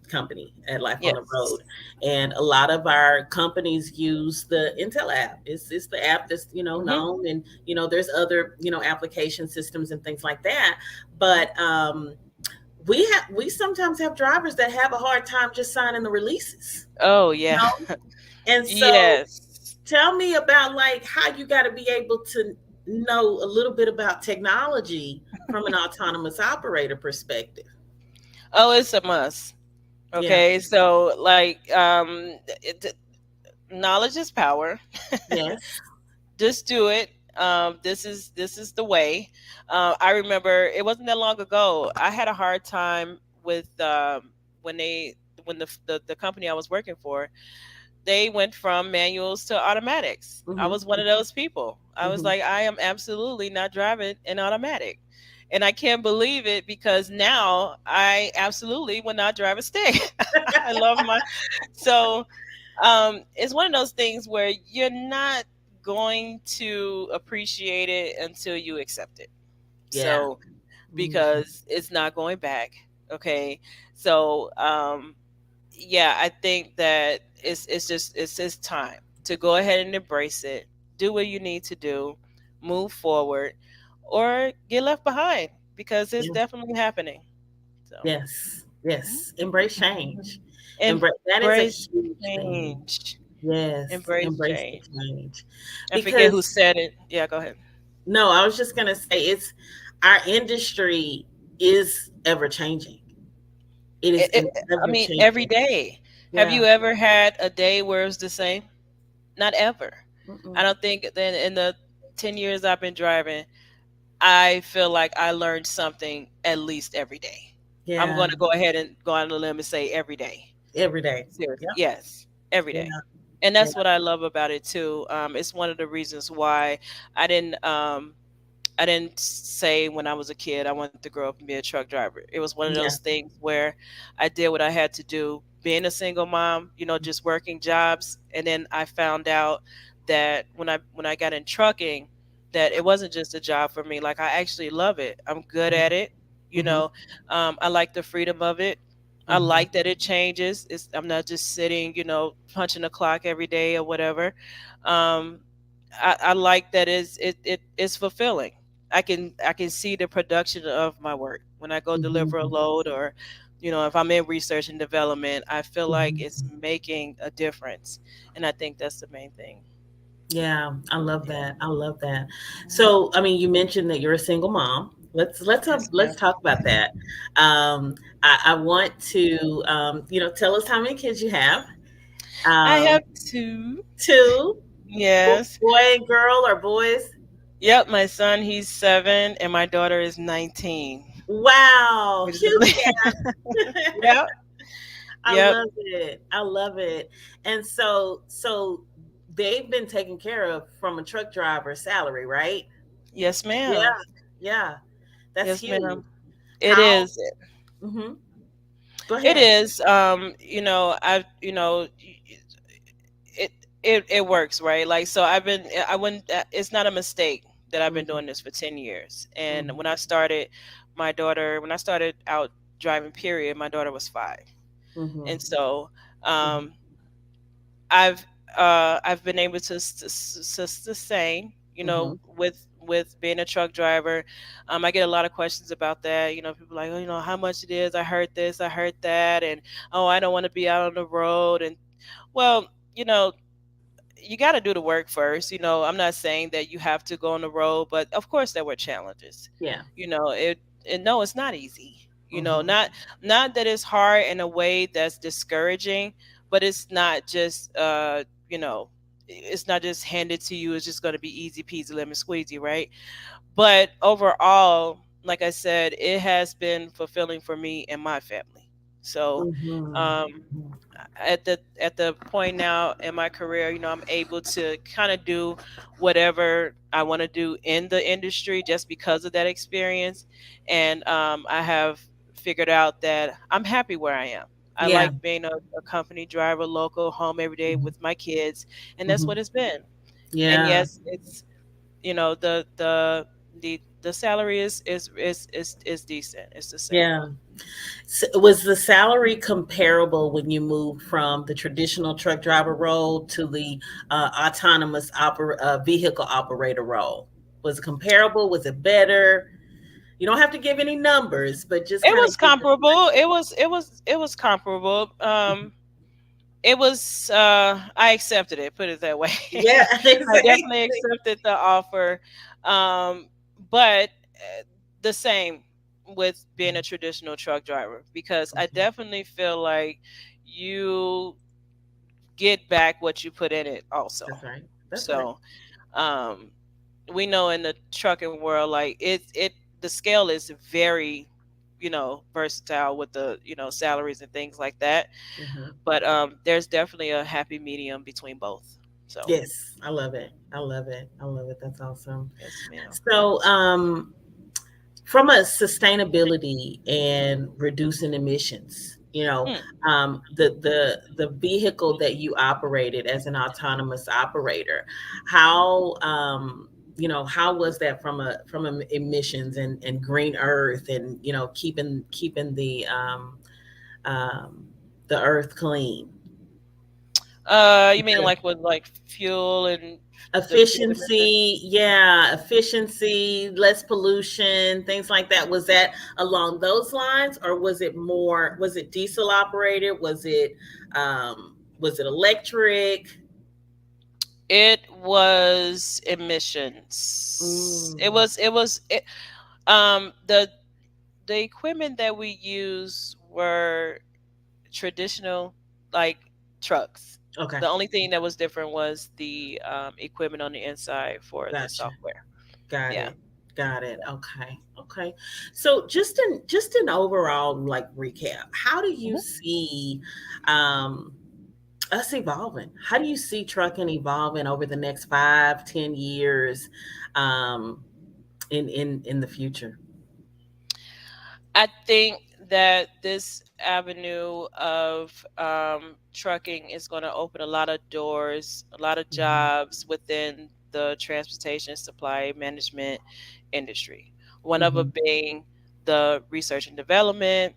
S1: company at Life on the
S2: Yes.
S1: Road, and a lot of our companies use the Intel app. It's the app that's
S2: hmm
S1: known, and there's other application systems and things like that.
S2: hmm
S1: But we sometimes have drivers that have a hard time just signing the releases.
S2: Oh,
S1: You
S2: yeah.
S1: know, and so
S2: Yes.
S1: tell me about like how you got to be able to know a little bit about technology from an autonomous operator perspective.
S2: Oh, it's a must.
S1: Yeah.
S2: Okay, so like, knowledge is power.
S1: Yes.
S2: Just do it. This is the way. I remember it wasn't that long ago. I had a hard time with when they when the company I was working for, they went from manuals to automatics. I
S1: Hmm.
S2: was one of those people. I was
S1: Hmm.
S2: like, I am absolutely not driving an automatic. And I can't believe it because now I absolutely will not drive a stick. I love my so it's one of those things where you're not going to appreciate it until you accept it.
S1: Yeah.
S2: So
S1: Hmm.
S2: because it's not going back. Okay. So yeah, I think that it's time to go ahead and embrace it. Do what you need to do, move forward, or get left behind because it's
S1: Yeah.
S2: definitely happening. So
S1: Yes. Yes. Embrace change. Embrace, that is a
S2: embrace
S1: huge thing.
S2: change.
S1: Yes,
S2: Embrace
S1: embrace the
S2: change.
S1: change.
S2: I forget who
S1: Because
S2: said it. Yeah, go ahead.
S1: no, I was just gonna say it's our industry is ever changing. It is
S2: It, it,
S1: an
S2: I
S1: ever
S2: mean, every
S1: changing.
S2: day. Have
S1: Yeah.
S2: you ever had a day where it's the same? Not ever. I
S1: Mm-mm.
S2: don't think that in the 10 years I've been driving, I feel like I learned something at least every day. I'm
S1: Yeah.
S2: going to go ahead and go on a limb and say every day.
S1: Every day.
S2: Seriously.
S1: Yep.
S2: Yes, every
S1: Yeah.
S2: day. And
S1: Yeah.
S2: that's what I love about it too. It's one of the reasons why I didn't I didn't say when I was a kid I wanted to grow up and be a truck driver. It was one of those
S1: Yeah.
S2: things where I did what I had to do. Being a single mom, just working jobs, and then I found out that when I got in trucking, that it wasn't just a job for me. Like I actually love it. I'm good at it. You
S1: Mm-hmm.
S2: know, I like the freedom of it. I
S1: Mm-hmm.
S2: like that it changes. I'm not just sitting, punching the clock every day or whatever. Um, I like that it's fulfilling. I can see the production of my work when I go deliver a
S1: Mm-hmm.
S2: load, or if I'm in research and development. I feel like it's
S1: Mm-hmm.
S2: making a difference, and I think that's the main thing.
S1: Yeah, I love
S2: Yeah.
S1: that. I love that.
S2: Mhm.
S1: So, I mean, you mentioned that you're a single mom.
S2: Yes,
S1: Let's
S2: ma'am.
S1: talk about that. Um, I want to tell us how many kids you have.
S2: I
S1: Um,
S2: have two.
S1: two,
S2: Yes.
S1: boy and girl, or boys.
S2: Yep. My son, he's 7, and my daughter is 19.
S1: Wow,
S2: Which is
S1: huge gap.
S2: yep.
S1: I
S2: Yep.
S1: love it. I love it. And so they've been taken care of from a truck driver salary, right?
S2: Yes,
S1: Yeah,
S2: ma'am.
S1: yeah. That's
S2: Yes,
S1: huge.
S2: ma'am. It
S1: How?
S2: is.
S1: Hmm. Go
S2: It
S1: ahead.
S2: is. It it works, right? Like, so I wouldn't, it's not a mistake that I've been
S1: Hmm.
S2: doing this for 10 years. And
S1: Hmm.
S2: when I started out driving, period, my daughter was 5.
S1: Hmm.
S2: And so, um I've I've been able to sustain,
S1: Hmm.
S2: with being a truck driver. I get a lot of questions about that. People like, oh, how much it is. I heard this, I heard that, and oh, I don't want to be out on the road. And well, you got to do the work first. I'm not saying that you have to go on the road, but of course there were challenges.
S1: Yeah.
S2: And no, it's not easy.
S1: Hmm.
S2: Not that it's hard in a way that's discouraging, but it's not just it's not just handed to you. It's just going to be easy peasy lemon squeezy, right? But overall, like I said, it has been fulfilling for me and my family. So,
S1: Hmm.
S2: um, at the point now in my career, I'm able to kind of do whatever I want to do in the industry just because of that experience. And I have figured out that I'm happy where I am. I
S1: Yeah.
S2: like being a company driver, local, home every day with my kids, and that's
S1: Hmm.
S2: what it's been. And
S1: Yeah.
S2: yes, it's the salary is decent. It's the same.
S1: Yeah. Was the salary comparable when you moved from the traditional truck driver role to the autonomous vehicle operator role? Was it comparable? Was it better? You don't have to give any numbers, but just
S2: It
S1: kind
S2: was
S1: of give us.
S2: comparable. It was comparable. It was I accepted it, put it that way.
S1: Yeah,
S2: I definitely
S1: exactly.
S2: accepted the offer. But the same with being a traditional truck driver, because I definitely feel like you get back what you put in it also.
S1: That's right. That's right.
S2: So, um we know in the trucking world, like the scale is very versatile with the salaries and things like that.
S1: Hmm.
S2: But there's definitely a happy medium between both. So
S1: Yes, I love it. I love it. I love it. That's awesome.
S2: yes, ma'am.
S1: So, from a sustainability and reducing emissions,
S2: Hmm.
S1: the vehicle that you operated as an autonomous operator, how how was that from emissions and green earth and keeping um, the earth clean?
S2: You mean like with like fuel and the fuel emissions?
S1: Efficiency, yeah, efficiency, less pollution, things like that. Was that along those lines, or was it diesel operated? Was it electric?
S2: It was emissions.
S1: Mm,
S2: The equipment that we use were traditional, like, trucks.
S1: okay,
S2: The only thing that was different was the equipment on the inside for the
S1: gotcha.
S2: software.
S1: Got
S2: Yeah.
S1: it. Got it. Okay. Okay. So just an overall like recap, how do you
S2: Mhm.
S1: see um us evolving? How do you see trucking evolving over the next 5, 10 years um in the future?
S2: I think that this avenue of trucking is going to open a lot of doors, a lot of
S1: Mhm.
S2: jobs within the transportation supply management industry. One of them
S1: Mhm.
S2: being the research and development,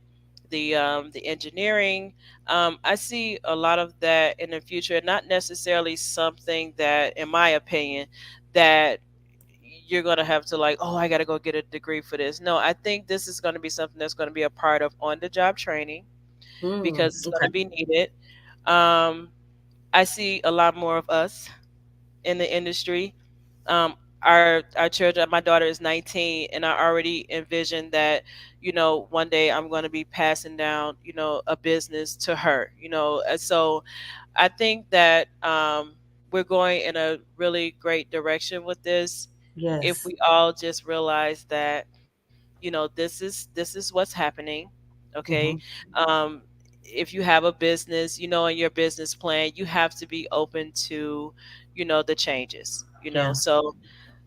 S2: the engineering. I see a lot of that in the future. Not necessarily something that, in my opinion, that you're going to have to, like, oh, I got to go get a degree for this. No, I think this is going to be something that's going to be a part of on the job training, because it's going
S1: Okay.
S2: to be needed. um, I see a lot more of us in the industry. Our children, my daughter is 19, and I already envision that, one day I'm going to be passing down, a business to her. And so I think that we're going in a really great direction with this, if
S1: Yes.
S2: we all just realize that, this is what's happening. Okay.
S1: Mhm.
S2: um, if you have a business, in your business plan, you have to be open to, the changes.
S1: Yeah.
S2: So,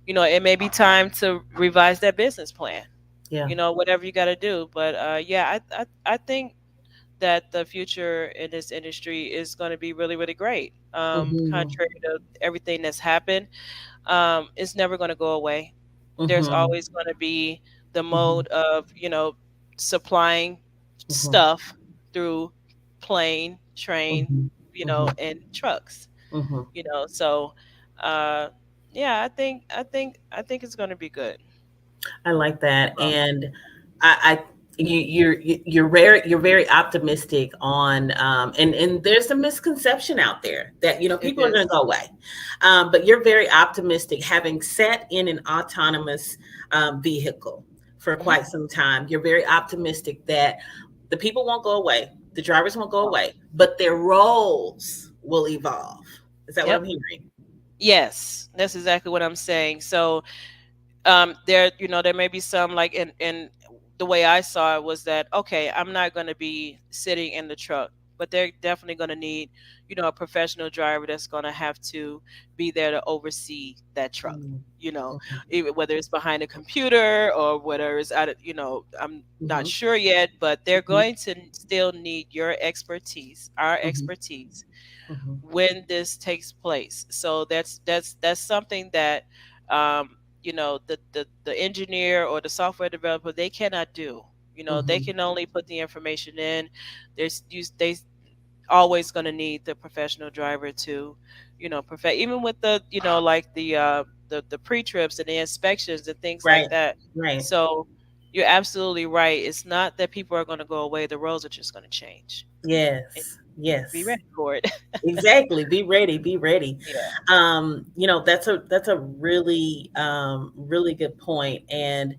S2: it may be time to revise that business plan,
S1: Yeah.
S2: whatever you got to do. But yeah, I think that the future in this industry is going to be really, really great.
S1: Mhm.
S2: Contrary to everything that's happened, it's never going to go away. There's
S1: Mhm.
S2: always going to be the
S1: Mhm.
S2: mode of, supplying
S1: Mhm.
S2: stuff through plane, train,
S1: Mhm. Mhm.
S2: and trucks.
S1: Mhm.
S2: So uh, yeah, I think it's going to be good.
S1: I like that,
S2: Um,
S1: and I you're very optimistic on and there's a misconception out there that
S2: it
S1: people are going to
S2: is.
S1: go away, but you're very optimistic, having sat in an autonomous vehicle for
S2: Mhm.
S1: quite some time. You're very optimistic that the people won't go away, the drivers won't go away, but their roles will evolve. Is that what I'm
S2: Yep.
S1: hearing?
S2: Yes, that's exactly what I'm saying. So there may be some, like, in the way I saw it was that, okay, I'm not going to be sitting in the truck, but they're definitely going to need, a professional driver that's going to have to be there to oversee that truck.
S1: Mm,
S2: you know
S1: okay.
S2: Even whether it's behind a computer or whether it's out of, I'm not
S1: Mhm,
S2: sure yet, but they're
S1: mhm,
S2: going to still need your expertise, our
S1: mhm,
S2: expertise,
S1: mhm,
S2: when this takes place. So that's something that, the engineer or the software developer, they cannot do. They
S1: mhm,
S2: can only put the information in. They always going to need the professional driver to, perfect, even with the, like the pre-trips and the inspections and things
S1: right,
S2: like that.
S1: right.
S2: So you're absolutely right. It's not that people are going to go away. The roles are just going to change. And
S1: Yes,
S2: be
S1: yes.
S2: ready for it.
S1: Exactly. Be ready. Be ready.
S2: Yeah.
S1: That's a really good point. And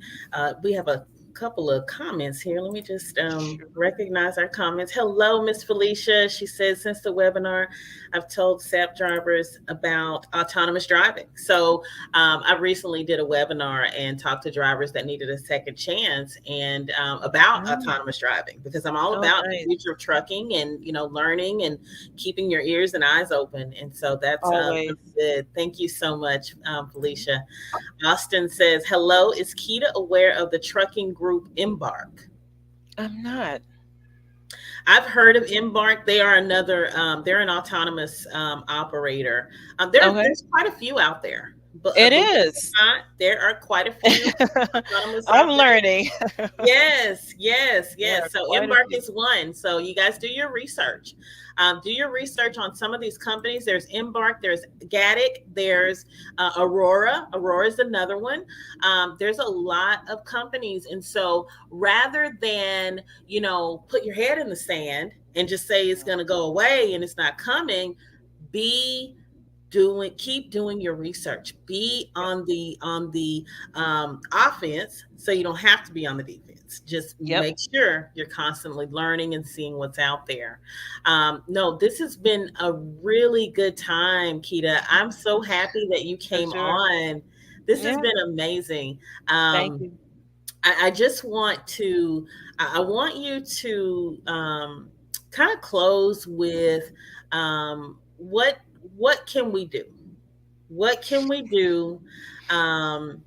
S1: we have a couple of comments here. Let me just
S2: Sure.
S1: recognize our comments. Hello, Miss Felicia. She says, since the webinar, I've told SAP drivers about autonomous driving. So I recently did a webinar and talked to drivers that needed a second chance and about
S2: Mm.
S1: autonomous driving, because I'm all
S2: Oh,
S1: about the
S2: nice.
S1: future of trucking and learning and keeping your ears and eyes open. And so that's
S2: Always.
S1: really good. Thank you so much, Felicia. Austin says, hello, is Kita aware of the trucking group Embark?
S2: I'm not.
S1: I've heard of Embark. They are they're an autonomous operator.
S2: Okay.
S1: There's quite a few out there, but
S2: It
S1: believe it
S2: is.
S1: or not, there are quite a few autonomous
S2: I'm
S1: operators.
S2: learning.
S1: Yes, yes,
S2: There
S1: yes.
S2: are
S1: So
S2: quite a
S1: Embark
S2: few.
S1: is one. So you guys do your research. Do your research on some of these companies. There's Embark, there's Gatic, there's Aurora. Aurora is another one. There's a lot of companies. And so rather than, put your head in the sand and just say it's going to go away and it's not coming, be keep doing your research. Be on the offense, so you don't have to be on the defense. Just
S2: Yep.
S1: make sure you're constantly learning and seeing what's out there. No, this has been a really good time, Kita. I'm so happy that you
S2: For
S1: came
S2: sure.
S1: on. This has
S2: Yeah.
S1: been amazing.
S2: Thank
S1: um,
S2: you.
S1: I just want to, I want you to kind of close with what can we do? What can we do um,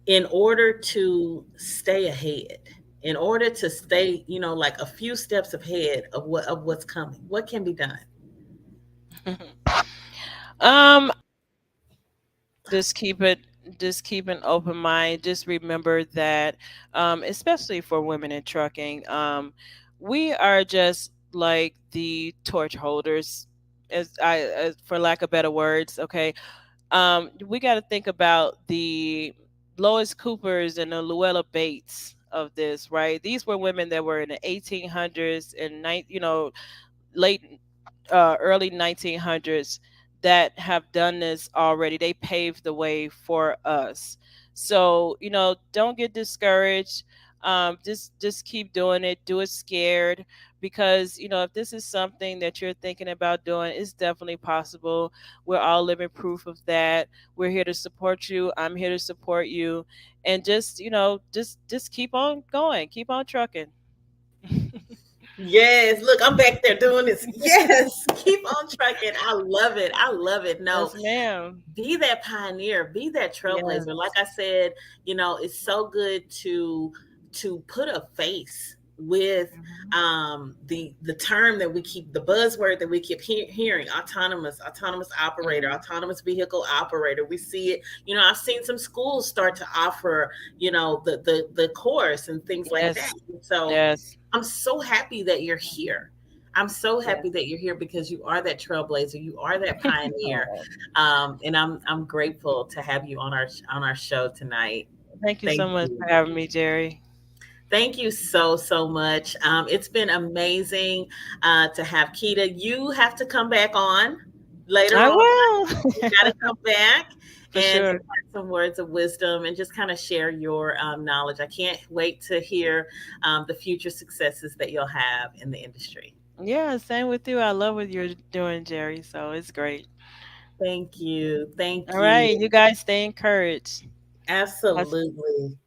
S1: in order to stay ahead? In order to stay, like a few steps ahead of what's coming. What can be done?
S2: um, just keep it just keep an open mind. Just remember that, especially for women in trucking, we are just like the torch holders, as for lack of better words. Okay, we got to think about the Lois Coopers and the Luella Bates of this, right? These were women that were in the 1800s and late early 1900s that have done this already. They paved the way for us. So, don't get discouraged. Just keep doing it. Do it scared, because if this is something that you're thinking about doing, it's definitely possible. We're all living proof of that. We're here to support you. I'm here to support you, and just keep on going. Keep on trucking.
S1: Yes, look, I'm back there doing this. Yes, keep on trucking. I love it. I love it. No,
S2: Yes, ma'am.
S1: be that pioneer, be that trailblazer. Like
S2: Yes.
S1: I said, it's so good to put a face with
S2: Mhm.
S1: the term that we keep, the buzzword that we keep hearing, autonomous operator,
S2: Mhm.
S1: autonomous vehicle operator. We see it. I've seen some schools start to offer the course and things like that.
S2: Yes.
S1: So
S2: Yes.
S1: I'm so happy that you're here. I'm so
S2: Yes.
S1: happy that you're here because you are that trailblazer. You are that pioneer,
S2: Oh,
S1: and I'm grateful to have you on our show tonight.
S2: thank you so
S1: Thank
S2: much
S1: you.
S2: for having me, Jerry.
S1: Thank you so much. It's been amazing to have Kita. You have to come back on later
S2: I
S1: on.
S2: will.
S1: You got to come back
S2: For
S1: and
S2: sure.
S1: impart some words of wisdom and just kind of share your knowledge. I can't wait to hear the future successes that you'll have in the industry.
S2: Yeah, same with you. I love what you're doing, Jerry. So it's great.
S1: Thank you. Thank
S2: All right,
S1: you.
S2: you guys stay encouraged. That's
S1: Absolutely.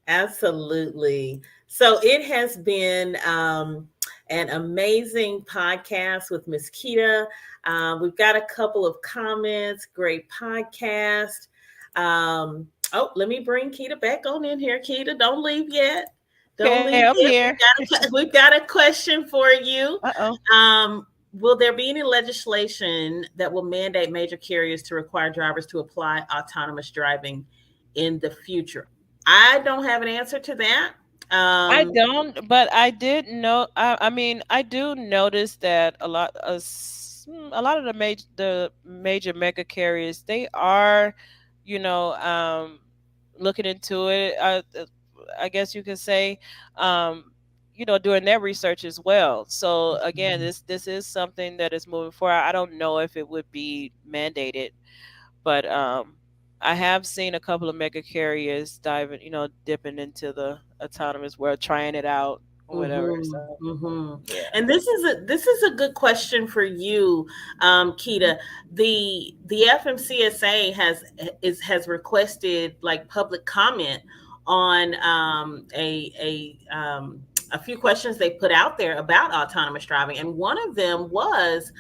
S1: Absolutely. So it has been an amazing podcast with Miss Kita. We've got a couple of comments. Great podcast. Let me bring Kita back on in here. Kita, don't leave yet. Don't
S2: okay.
S1: leave
S2: I'm
S1: yet.
S2: here.
S1: We've got a question for you.
S2: Uh-oh.
S1: Will there be any legislation that will mandate major carriers to require drivers to apply autonomous driving in the future? I don't have an answer to that.
S2: I
S1: Um,
S2: don't, but I did know. I mean, I do notice that a lot of the major mega carriers, they are, you know, looking into it. I guess you could say, um, doing their research as well. So again, this is something that is moving forward. I don't know if it would be mandated, but I have seen a couple of mega carriers diving, dipping into the autonomous world, trying it out or whatever.
S1: mhm,
S2: So
S1: mhm.
S2: yeah.
S1: And this is a good question for you, Kita. The FMCSA has requested like public comment on a few questions they put out there about autonomous driving, and one of them was,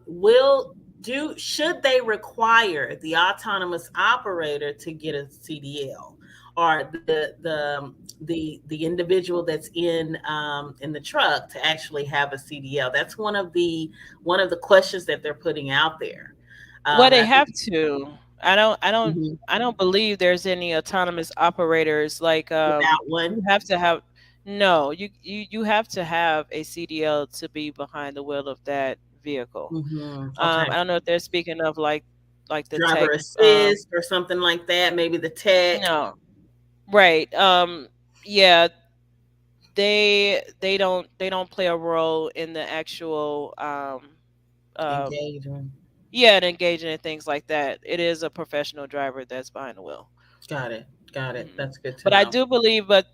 S1: will do should they require the autonomous operator to get a CDL, or the individual that's in the truck to actually have a CDL? That's one of the questions that they're putting out there.
S2: Well,
S1: And
S2: they
S1: I think
S2: have to. I don't. I don't.
S1: mhm,
S2: I don't believe there's any autonomous operators like
S1: without one.
S2: you have to have. No, you have to have a CDL to be behind the wheel of that vehicle.
S1: Okay,
S2: I don't know if they're speaking of like the
S1: driver
S2: tech.
S1: assist or something like that. Maybe the tech
S2: No, right. Yeah, they don't play a role in the actual uh
S1: engagement.
S2: Yeah, and engaging in things like that. It is a professional driver that's behind the wheel.
S1: Got it. Got it.
S2: Mhm.
S1: That's good to
S2: But I
S1: know.
S2: do believe, but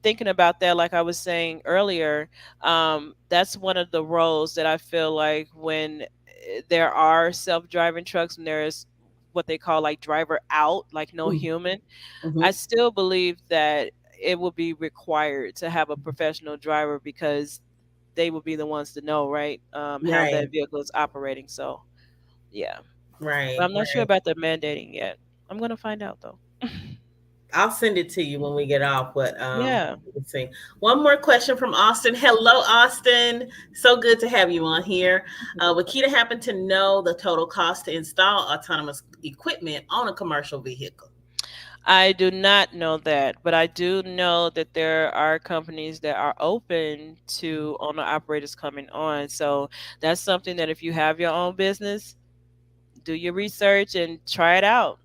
S2: thinking about that, like I was saying earlier, that's one of the roles that I feel like when there are self-driving trucks and there's what they call like driver out, like no human, I
S1: Mm-hmm.
S2: still believe that it will be required to have a professional driver because they will be the ones to know, right, how
S1: Right.
S2: that vehicle is operating. So, yeah. But
S1: Right.
S2: I'm not sure
S1: Right.
S2: about the mandating yet. I'm gonna find out though.
S1: I'll send it to you when we get off. But
S2: Yeah.
S1: let's see. One more question from Austin. Hello, Austin. So good to have you on here. Would Kita happen to know the total cost to install autonomous equipment on a commercial vehicle?
S2: I do not know that, but I do know that there are companies that are open to owner operators coming on. So that's something that if you have your own business, do your research and try it out.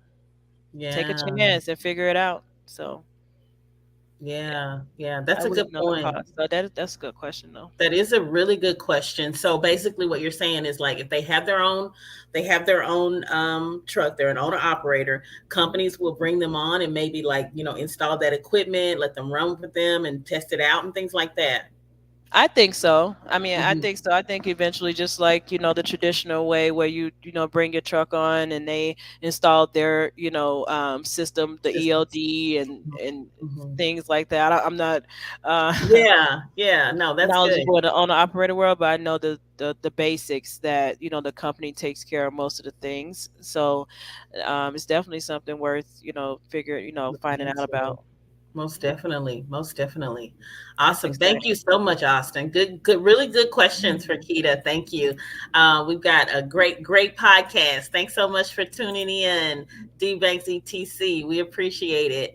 S2: Take a
S1: Yeah.
S2: chance and figure it out. So yeah,
S1: Yeah. Yeah.
S2: I
S1: That's a good
S2: wouldn't know the
S1: point.
S2: cost. So that's a good question though.
S1: That is a really good question. So basically what you're saying is like if they have their own truck, they're an owner operator,
S2: Mhm.
S1: companies will bring them on and maybe like, install that equipment, let them run with them and test it out and things like that.
S2: I think so. I mean, I
S1: Mhm.
S2: think so. I think eventually, just like the traditional way where you bring your truck on and they install their system, the
S1: Systems.
S2: ELD and
S1: Mhm.
S2: things like that. I'm not uh,
S1: Yeah, yeah, no, that's good.
S2: knowledgeable in the operator world, but I know the basics that the company takes care of most of the things. So it's definitely something worth
S1: Looking
S2: finding out
S1: into.
S2: about.
S1: Most definitely, most definitely.
S2: That's
S1: Awesome. Thank you
S2: exciting.
S1: so much, Austin. Good, really good questions for
S2: Mhm.
S1: Kita. Thank you. We've got a great podcast. Thanks so much for tuning in, D Banks ETC. We appreciate it.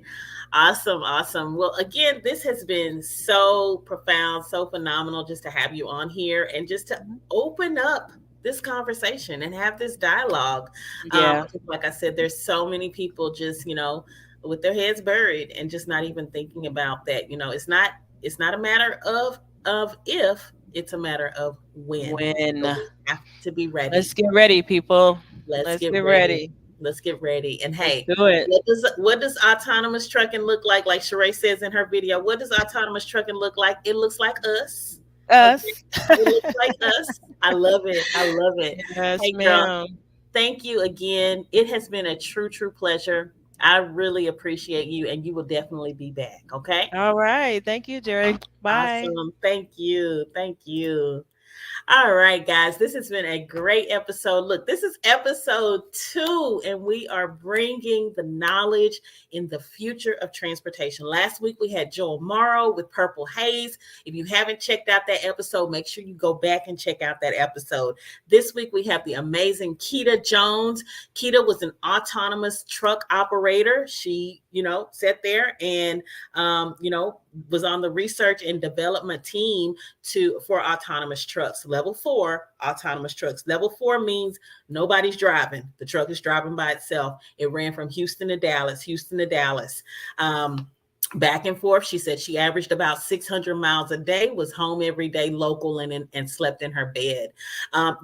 S1: Awesome, awesome. Well, again, this has been so profound, so phenomenal just to have you on here and just to open up this conversation and have this dialogue.
S2: Yeah.
S1: Like I said, there's so many people just, with their heads buried and just not even thinking about that. It's not a matter of if, it's a matter of when.
S2: When
S1: So we have to be ready.
S2: let's get ready, people.
S1: Let's
S2: Let's
S1: get
S2: get
S1: ready.
S2: ready.
S1: Let's get ready. And
S2: Let's
S1: hey,
S2: do it.
S1: what does autonomous trucking look like? Like Sheree says in her video, what does autonomous trucking look like? It looks like us. Okay.
S2: Us.
S1: It looks like us. I love it. I love it.
S2: Yes,
S1: Hey girl,
S2: ma'am.
S1: thank you again. It has been a true pleasure. I really appreciate you, and you will definitely be back. Okay.
S2: All right. Thank you, Jerry. Bye.
S1: Awesome. Thank you. Thank you. All right, guys, this has been a great episode. Look, this is episode 2, and we are bringing the knowledge in the future of transportation. Last week, we had Joel Morrow with Purple Haze. If you haven't checked out that episode, make sure you go back and check out that episode. This week, we have the amazing Kita Jones. Kita was an autonomous truck operator. She, sat there and, was on the research and development team for autonomous trucks. Level 4, autonomous trucks. Level 4 means nobody's driving. The truck is driving by itself. It ran from Houston to Dallas, back and forth. She said she averaged about 600 miles a day, was home every day, local, and slept in her bed.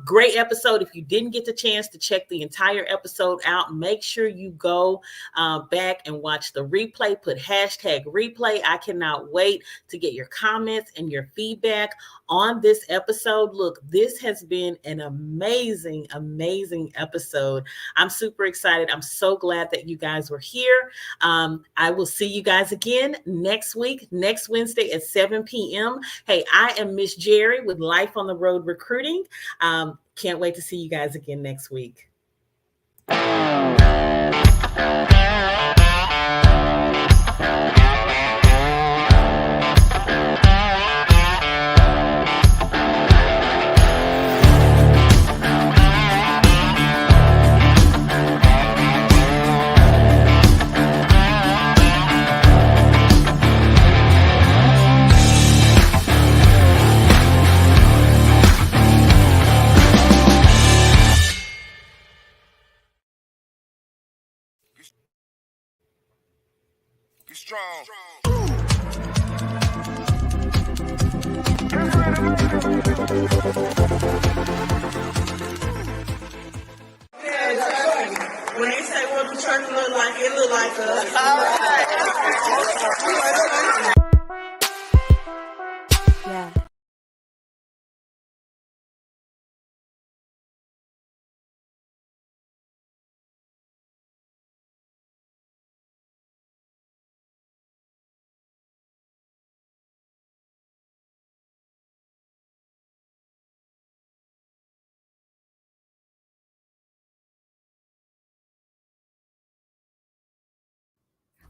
S1: Great episode. If you didn't get the chance to check the entire episode out, make sure you go back and watch the replay. Put hashtag replay. I cannot wait to get your comments and your feedback on this episode. Look, this has been an amazing episode. I'm super excited. I'm so glad that you guys were here. I will see you guys again next week, next Wednesday at 7 p.m. Hey, I am Miss Jerri with Life on the Road Recruiting. Can't wait to see you guys again next week.
S7: Strong.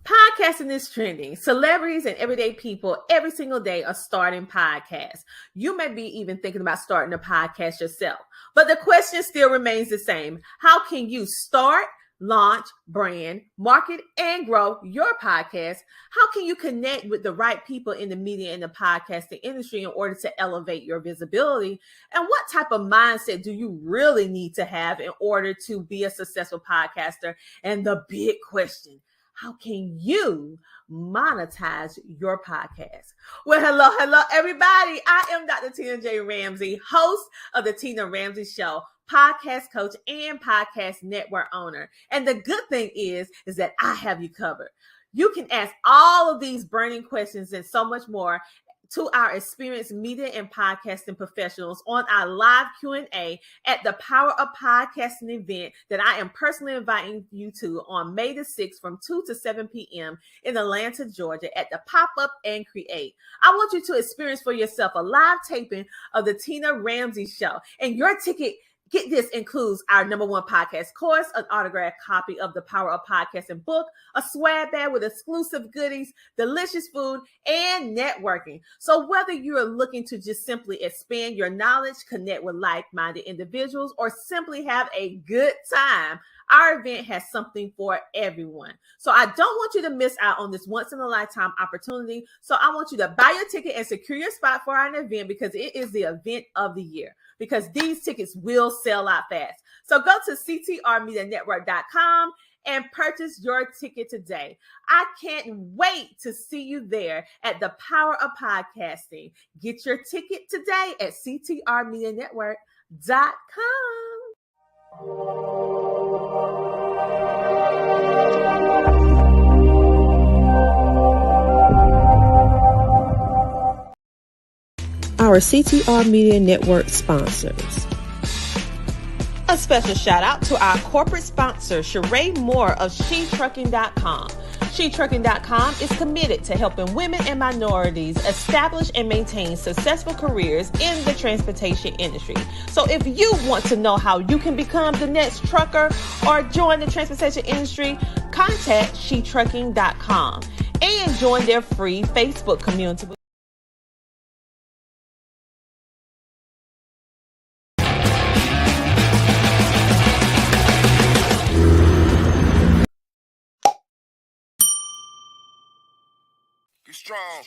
S1: Podcasting is trending. Celebrities and everyday people every single day are starting podcasts. You may be even thinking about starting a podcast yourself. But the question still remains the same. How can you start, launch, brand, market, and grow your podcast? How can you connect with the right people in the media and the podcasting industry in order to elevate your visibility? And what type of mindset do you really need to have in order to be a successful podcaster? And the big question, how can you monetize your podcast? Well, hello, everybody. I am Dr. Tina J. Ramsey, host of the Tina Ramsey Show, podcast coach and podcast network owner. And the good thing is that I have you covered. You can ask all of these burning questions and so much more to our experienced media and podcasting professionals on our live Q&A at the Power of Podcasting event that I am personally inviting you to on May the 6th from 2 to 7 p.m. in Atlanta, Georgia at the Pop-Up and Create. I want you to experience for yourself a live taping of the Tina Ramsey Show, and your ticket, get this, includes our #1 podcast course, an autographed copy of the Power of Podcasting book, a swag bag with exclusive goodies, delicious food, and networking. So whether you are looking to just simply expand your knowledge, connect with like-minded individuals, or simply have a good time, our event has something for everyone. So I don't want you to miss out on this once-in-a-lifetime opportunity. So I want you to buy your ticket and secure your spot for our event, because it is the event of the year, because these tickets will sell out fast. So go to ctrmedianetwork.com and purchase your ticket today. I can't wait to see you there at the Power of Podcasting. Get your ticket today at ctrmedianetwork.com.
S7: Our CTR Media Network sponsors.
S1: A special shout out to our corporate sponsor, Sheree Moore of SheTrucking.com. SheTrucking.com is committed to helping women and minorities establish and maintain successful careers in the transportation industry. So if you want to know how you can become the next trucker or join the transportation industry, contact SheTrucking.com and join their free Facebook community.
S8: Strong.